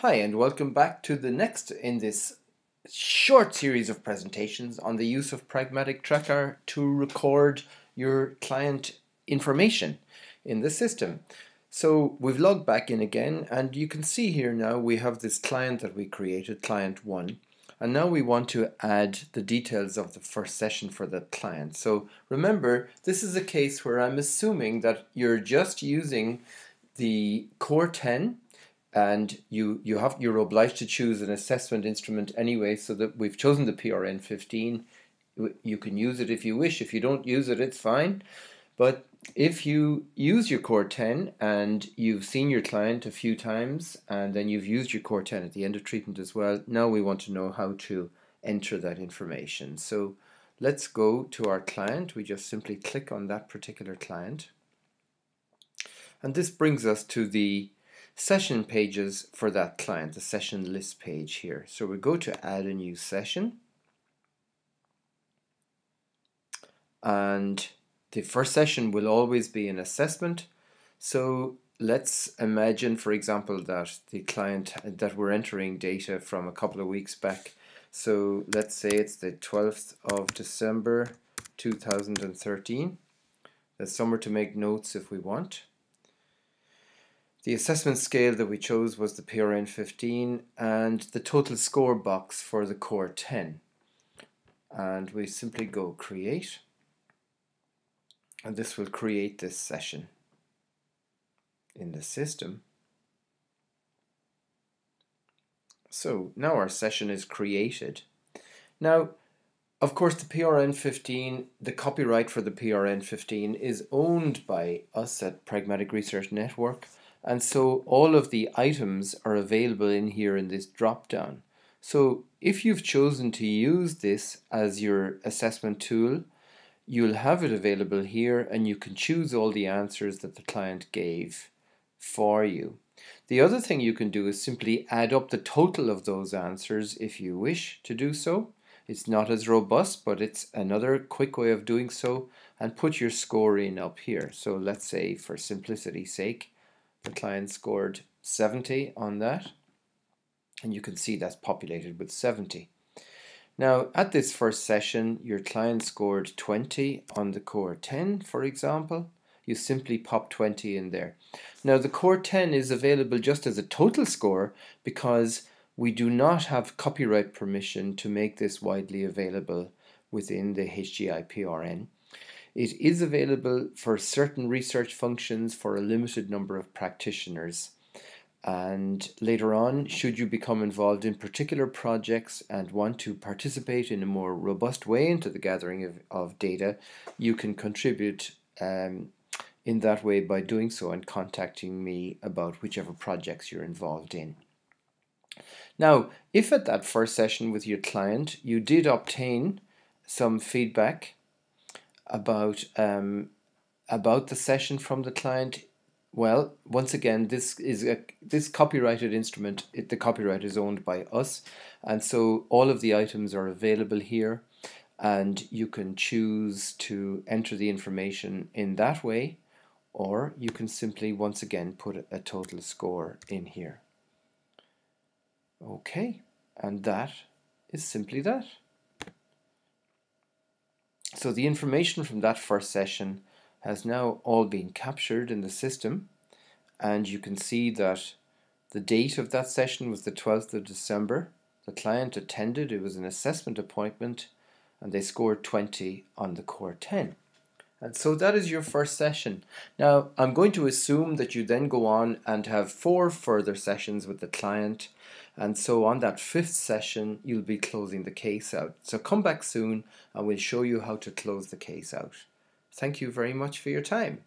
Hi, and welcome back to the next in this short series of presentations on the use of Pragmatic Tracker to record your client information in the system. So we've logged back in again, and you can see here now we have this client that we created, client 1, and now we want to add the details of the first session for that client. So remember, this is a case where I'm assuming that you're just using the Core 10, and you're obliged to choose an assessment instrument anyway, so that we've chosen the PRN 15. You can use it if you wish. If you don't use it, it's fine. But if you use your Core 10 and you've seen your client a few times and then you've used your Core 10 at the end of treatment as well, now we want to know how to enter that information. So let's go to our client. We just simply click on that particular client. And this brings us to the session pages for that client, the session list page here. So we go to add a new session, and the first session will always be an assessment. So let's imagine, for example, that the client that we're entering data from a couple of weeks back. So let's say it's the 12th of December 2013. There's somewhere to make notes if we want. The assessment scale that we chose was the PRN 15 and the total score box for the Core 10. And we simply go create, and this will create this session in the system. So now our session is created. Now, of course, the PRN 15, the copyright for the PRN 15 is owned by us at Pragmatic Research Network. And so all of the items are available in here in this drop down. So if you've chosen to use this as your assessment tool, you'll have it available here and you can choose all the answers that the client gave for you. The other thing you can do is simply add up the total of those answers if you wish to do so. It's not as robust, but it's another quick way of doing so, and put your score in up here. So let's say, for simplicity's sake, the client scored 70 on that, and you can see that's populated with 70. Now at this first session your client scored 20 on the Core 10, for example. You simply pop 20 in there. Now the Core 10 is available just as a total score because we do not have copyright permission to make this widely available within the HGIPRN. It is available for certain research functions for a limited number of practitioners. And later on, should you become involved in particular projects and want to participate in a more robust way into the gathering of data, you can contribute in that way by doing so and contacting me about whichever projects you're involved in. Now, if at that first session with your client you did obtain some feedback about the session from the client, well, once again, this copyrighted instrument, the copyright is owned by us, and so all of the items are available here, and you can choose to enter the information in that way, or you can simply once again put a total score in here. Okay, and that is simply that. So the information from that first session has now all been captured in the system, and you can see that the date of that session was the 12th of December. The client attended, it was an assessment appointment, and they scored 20 on the Core 10. And so that is your first session. Now I'm going to assume that you then go on and have 4 further sessions with the client, and so on that 5th session you'll be closing the case out. So come back soon and we'll show you how to close the case out. Thank you very much for your time.